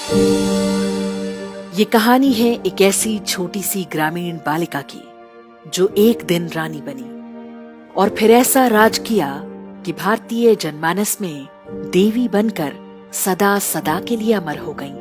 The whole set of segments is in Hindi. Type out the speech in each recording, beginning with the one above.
ये कहानी है एक ऐसी छोटी सी ग्रामीण बालिका की जो एक दिन रानी बनी और फिर ऐसा राज किया कि भारतीय जनमानस में देवी बनकर सदा सदा के लिए अमर हो गईं।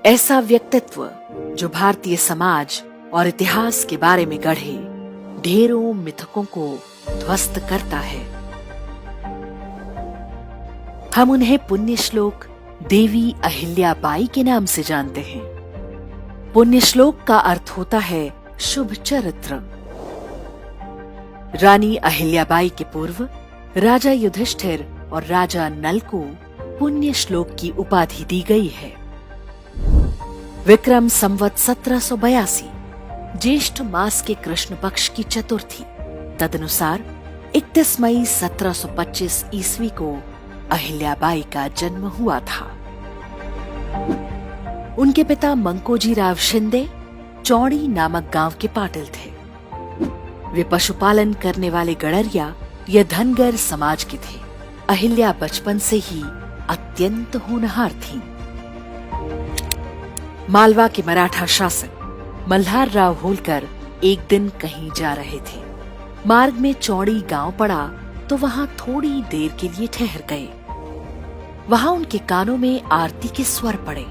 ऐसा व्यक्तित्व जो भारतीय समाज और इतिहास के बारे में गढ़े ढेरों मिथकों को ध्वस्त करता है। हम उन्हें पुण्य श्लोक देवी अहिल्याबाई के नाम से जानते हैं। पुण्य श्लोक का अर्थ होता है शुभ चरित्र। रानी अहिल्याबाई के पूर्व राजा युधिष्ठिर और राजा नल को पुण्य श्लोक की उपाधि दी गई है। विक्रम संवत 1782 ज्येष्ठ मास के कृष्ण पक्ष की चतुर्थी तदनुसार 31 मई 1725 ईस्वी को अहिल्याबाई का जन्म हुआ था। उनके पिता मंकोजीराव शिंदे चौड़ी नामक गांव के पाटिल थे। वे पशुपालन करने वाले गड़रिया या धनगर समाज के थे। अहिल्या बचपन से ही अत्यंत होनहार थीं। मालवा के मराठा शासक मल्हार राव होलकर एक दिन कहीं जा रहे थे। मार्ग में चौड़ी गांव पड़ा तो वहां थोड़ी देर के लिए ठहर गए। वहां उनके कानों में आरती के स्वर पड़े।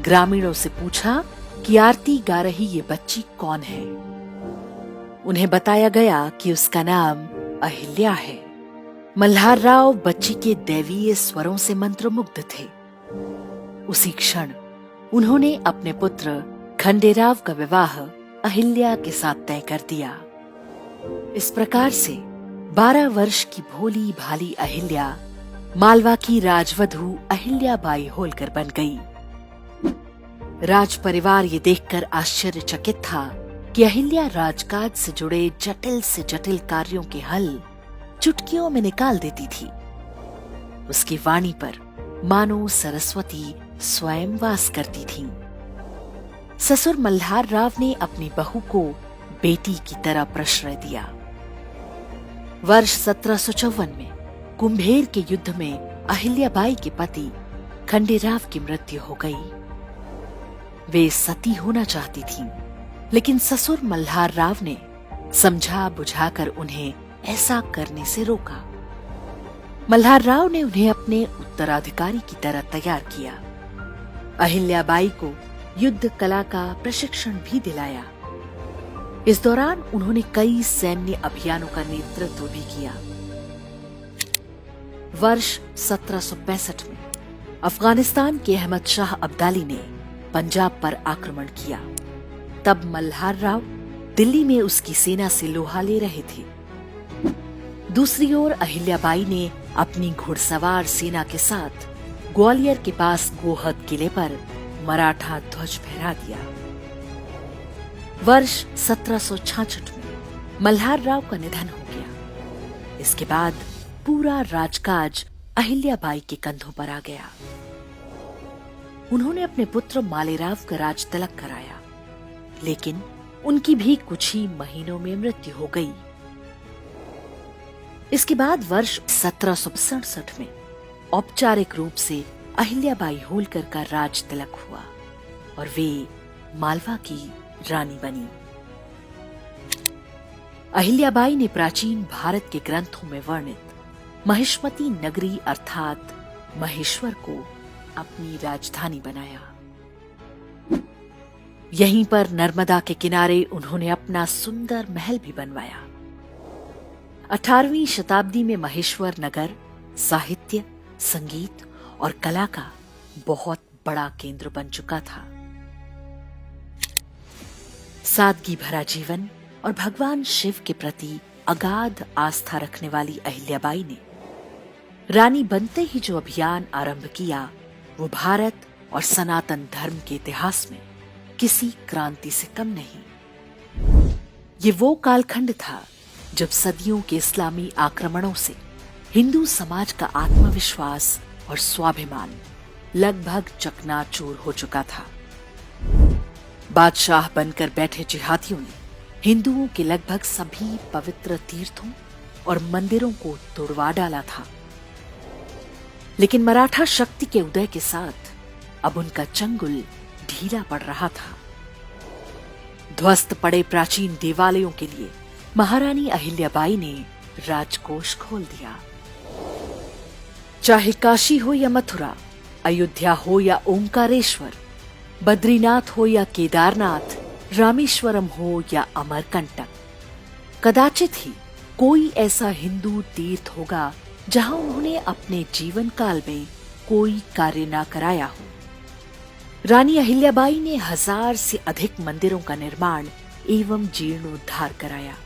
ग्रामीणों से पूछा कि आरती गा रही ये बच्ची कौन है। उन्हें बताया गया कि उसका नाम अहिल्या है। मल्हार राव बच्ची के दैवीय स्वरों से मंत्रमुग्ध थे। उसी क्षण उन्होंने अपने पुत्र खंडेराव का विवाह अहिल्या के साथ तय कर दिया। इस प्रकार से 12 वर्ष की भोली भाली अहिल्या मालवा की राजवधू अहिल्याबाई होलकर बन गई। राज परिवार ये देखकर आश्चर्यचकित था कि अहिल्या राजकाज से जुड़े जटिल से जटिल कार्यों के हल चुटकियों में निकाल देती थी। उसकी वाणी पर मानो सरस्वती स्वयं वास करती थीं। ससुर मल्हार राव ने अपनी बहू को बेटी की तरह प्रश्रय दिया। वर्ष 1754 में कुंभेर के युद्ध में अहिल्याबाई के पति खंडेराव की मृत्यु हो गई। वे सती होना चाहती थीं, लेकिन ससुर मल्हार राव ने समझा बुझाकर उन्हें ऐसा करने से रोका। मल्हार राव ने उन्हें अपने उत्तराधिकारी की तरह तैयार किया। अहिल्याबाई को युद्ध कला का प्रशिक्षण भी दिलाया। इस दौरान उन्होंने कई सैन्य अभियानों का नेतृत्व भी किया। वर्ष 1765 में अफगानिस्तान के अहमद शाह अब्दाली ने पंजाब पर आक्रमण किया। तब मल्हार राव दिल्ली में उसकी सेना से लोहा ले रहे थे। दूसरी ओर अहिल्याबाई ने अपनी घुड़सवार सेना के साथ ग्वालियर के पास गोहद किले पर मराठा ध्वज फहरा दिया। वर्ष 1766 में मल्हार राव का निधन हो गया। इसके बाद पूरा राजकाज अहिल्याबाई के कंधों पर आ गया। उन्होंने अपने पुत्र मालेराव का राज तिलक कराया, लेकिन उनकी भी कुछ ही महीनों में मृत्यु हो गई। इसके बाद वर्ष 1767 में औपचारिक रूप से अहिल्याबाई होलकर का राज तिलक हुआ और वे मालवा की रानी बनी। अहिल्याबाई ने प्राचीन भारत के ग्रंथों में वर्णित महिष्मती नगरी अर्थात महेश्वर को अपनी राजधानी बनाया। यहीं पर नर्मदा के किनारे उन्होंने अपना सुंदर महल भी बनवाया। 18वीं शताब्दी में महेश्वर नगर साहित्य, संगीत और कला का बहुत बड़ा केंद्र बन चुका था। सादगी भरा जीवन और भगवान शिव के प्रति अगाध आस्था रखने वाली अहिल्याबाई ने रानी बनते ही जो अभियान आरंभ किया वो भारत और सनातन धर्म के इतिहास में किसी क्रांति से कम नहीं। ये वो कालखंड था जब सदियों के इस्लामी आक्रमणों से हिंदू समाज का आत्मविश्वास और स्वाभिमान लगभग चकनाचूर हो चुका था। बादशाह बनकर बैठे जिहादियों ने हिंदुओं के लगभग सभी पवित्र तीर्थों और मंदिरों को तोड़वा डाला था। लेकिन मराठा शक्ति के उदय के साथ अब उनका चंगुल ढीला पड़ रहा था। ध्वस्त पड़े प्राचीन देवालयों के लिए महारानी अहिल्याबाई ने राजकोष खोल दिया। चाहे काशी हो या मथुरा, अयोध्या हो या ओंकारेश्वर, बद्रीनाथ हो या केदारनाथ, रामेश्वरम हो या अमरकंटक, कदाचित ही कोई ऐसा हिंदू तीर्थ होगा जहां उन्होंने अपने जीवन काल में कोई कार्य ना कराया हो। रानी अहिल्याबाई ने 1000 से अधिक मंदिरों का निर्माण एवं जीर्णोद्धार कराया।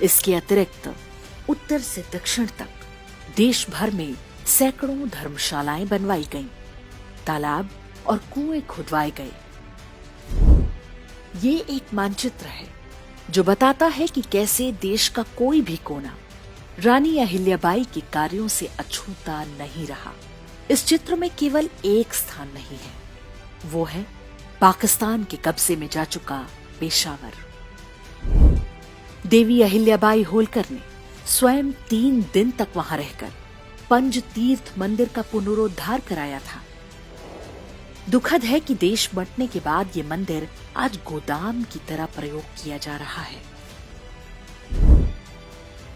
इसके अतिरिक्त उत्तर से दक्षिण तक देश भर में सैकड़ों धर्मशालाएं बनवाई गईं, तालाब और कुएं खुदवाए गए। ये एक मानचित्र है जो बताता है कि कैसे देश का कोई भी कोना रानी अहिल्याबाई के कार्यों से अछूता नहीं रहा। इस चित्र में केवल एक स्थान नहीं है, वो है पाकिस्तान के कब्जे में जा चुका पेशावर। देवी अहिल्याबाई होलकर ने स्वयं 3 दिन तक वहां रहकर पंज तीर्थ मंदिर का पुनरुद्धार कराया था। दुखद है कि देश बंटने के बाद ये मंदिर आज गोदाम की तरह प्रयोग किया जा रहा है।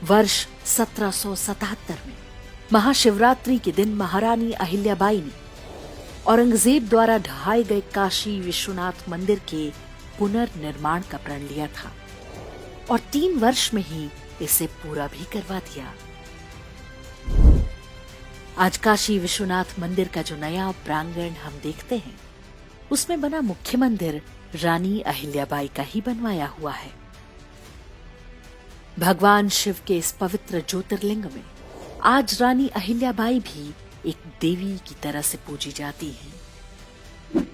वर्ष 1777 में महाशिवरात्रि के दिन महारानी अहिल्याबाई ने औरंगजेब द्वारा ढहाए गए काशी विश्वनाथ मंदिर के पुनर्निर्माण का प्रण लिया था और 3 वर्ष में ही इसे पूरा भी करवा दिया। आज काशी विश्वनाथ मंदिर का जो नया प्रांगण हम देखते हैं, उसमें बना मुख्य मंदिर रानी अहिल्याबाई का ही बनवाया हुआ है। भगवान शिव के इस पवित्र ज्योतिर्लिंग में आज रानी अहिल्याबाई भी एक देवी की तरह से पूजी जाती हैं।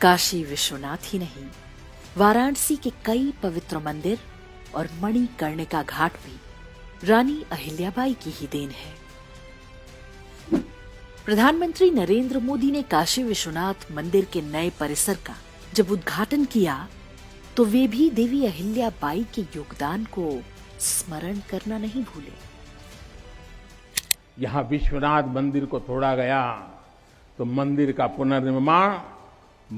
काशी विश्वनाथ ही नहीं, वाराणसी के कई पवित्र मंदिर और मणिकर्णिका घाट भी रानी अहिल्याबाई की ही देन है। प्रधानमंत्री नरेंद्र मोदी ने काशी विश्वनाथ मंदिर के नए परिसर का जब उद्घाटन किया तो वे भी देवी अहिल्याबाई के योगदान को स्मरण करना नहीं भूले। यहाँ विश्वनाथ मंदिर को तोड़ा गया तो मंदिर का पुनर्निर्माण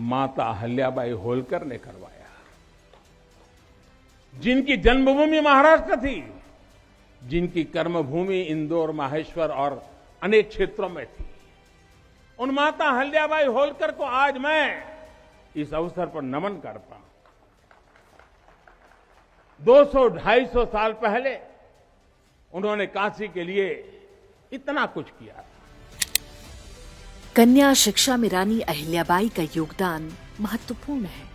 माता अहिल्याबाई होलकर ने करवाया, जिनकी जन्मभूमि महाराष्ट्र थी, जिनकी कर्मभूमि इंदौर, माहेश्वर और अनेक क्षेत्रों में थी। उन माता अहिल्याबाई होलकर को आज मैं इस अवसर पर नमन करता हूं। 200-250 साल पहले उन्होंने काशी के लिए इतना कुछ किया था। कन्या शिक्षा में रानी अहिल्याबाई का योगदान महत्वपूर्ण है।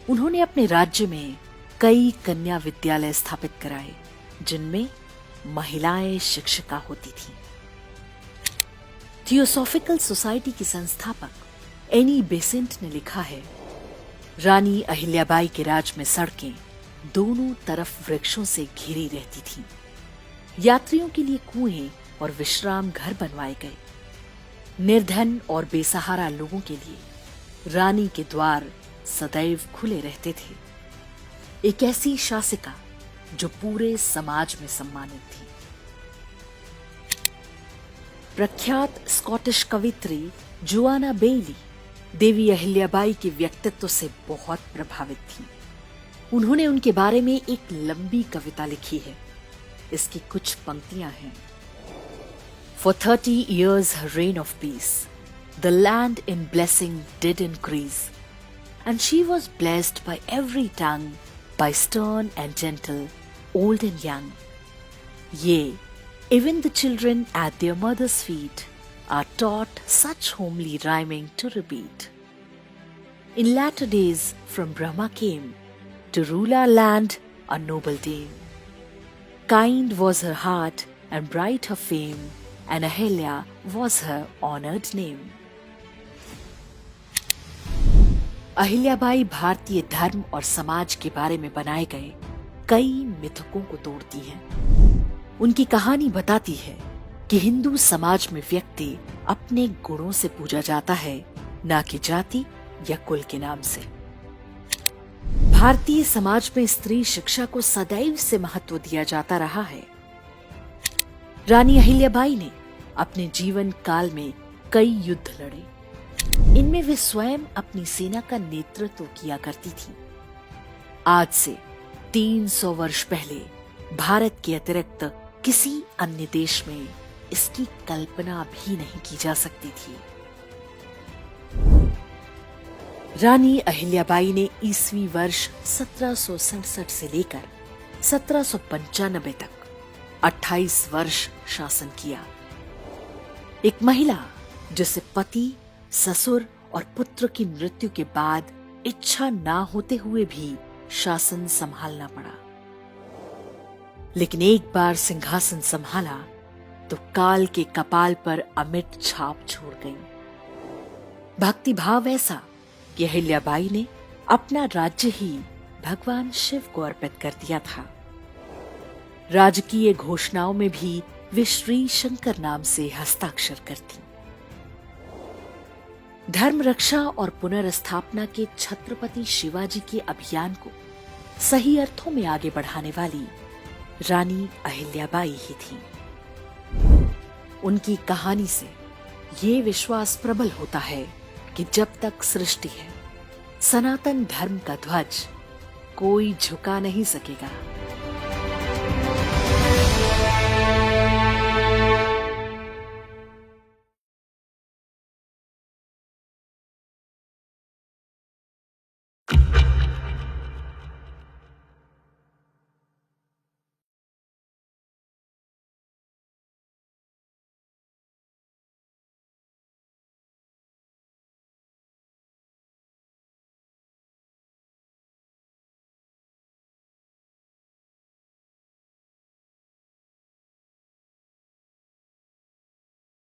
उन्होंने अपने राज्य में कई कन्या विद्यालय स्थापित कराए, जिनमें महिलाएं शिक्षिका होती थीं। थियोसॉफिकल सोसाइटी की संस्थापक एनी बेसेंट ने लिखा है, रानी अहिल्याबाई के राज में सड़कें दोनों तरफ वृक्षों से घिरी रहती थीं। यात्रियों के लिए कुएं और विश्राम घर बनवाए गए। निर्धन और बेसहारा लोगों के लिए रानी के द्वार सदैव खुले रहते थे। एक ऐसी शासिका जो पूरे समाज में सम्मानित थी। प्रख्यात स्कॉटिश कवित्री जोआना बेली देवी अहिल्याबाई के व्यक्तित्व से बहुत प्रभावित थी। उन्होंने उनके बारे में एक लंबी कविता लिखी है। इसकी कुछ पंक्तियां हैं। For 30 years her reign of peace, the land in blessing did increase, and she was blessed by every tongue, by stern and gentle, old and young. Yea, even the children at their mother's feet are taught such homely rhyming to repeat. In latter days from Brahma came to rule our land a noble dame. Kind was her heart and bright her fame, and Ahilya was her honored name. Ahilyabai भारतीय धर्म और समाज के बारे में बनाए गए कई मिथकों को तोड़ती हैं। उनकी कहानी बताती है कि हिंदू समाज में व्यक्ति अपने गुणों से पूजा जाता है, ना कि जाति या कुल के नाम से। भारतीय समाज में स्त्री शिक्षा को सदैव से महत्व दिया जाता रहा है। रानी अहिल्याबाई ने अपने जीवन काल में कई युद्ध लड़े। इनमें वे स्वयं अपनी सेना का नेतृत्व किया करती थी। आज से 300 वर्ष पहले भारत के अतिरिक्त किसी अन्य देश में इसकी कल्पना भी नहीं की जा सकती थी। रानी अहिल्याबाई ने ईस्वी वर्ष 1767 से लेकर 1795 तक 28 वर्ष शासन किया। एक महिला जिसे पति, ससुर और पुत्र की मृत्यु के बाद इच्छा ना होते हुए भी शासन संभालना पड़ा, लेकिन एक बार सिंहासन संभाला तो काल के कपाल पर अमिट छाप छोड़ गई। भक्ति भाव ऐसा कि अहिल्याबाई ने अपना राज्य ही भगवान शिव को अर्पित कर दिया था। राजकीय घोषणाओं में भी वे श्री शंकर नाम से हस्ताक्षर करती। धर्म रक्षा और पुनर्स्थापना के छत्रपति शिवाजी के अभियान को सही अर्थों में आगे बढ़ाने वाली रानी अहिल्याबाई ही थी। उनकी कहानी से ये विश्वास प्रबल होता है कि जब तक सृष्टि है, सनातन धर्म का ध्वज कोई झुका नहीं सकेगा।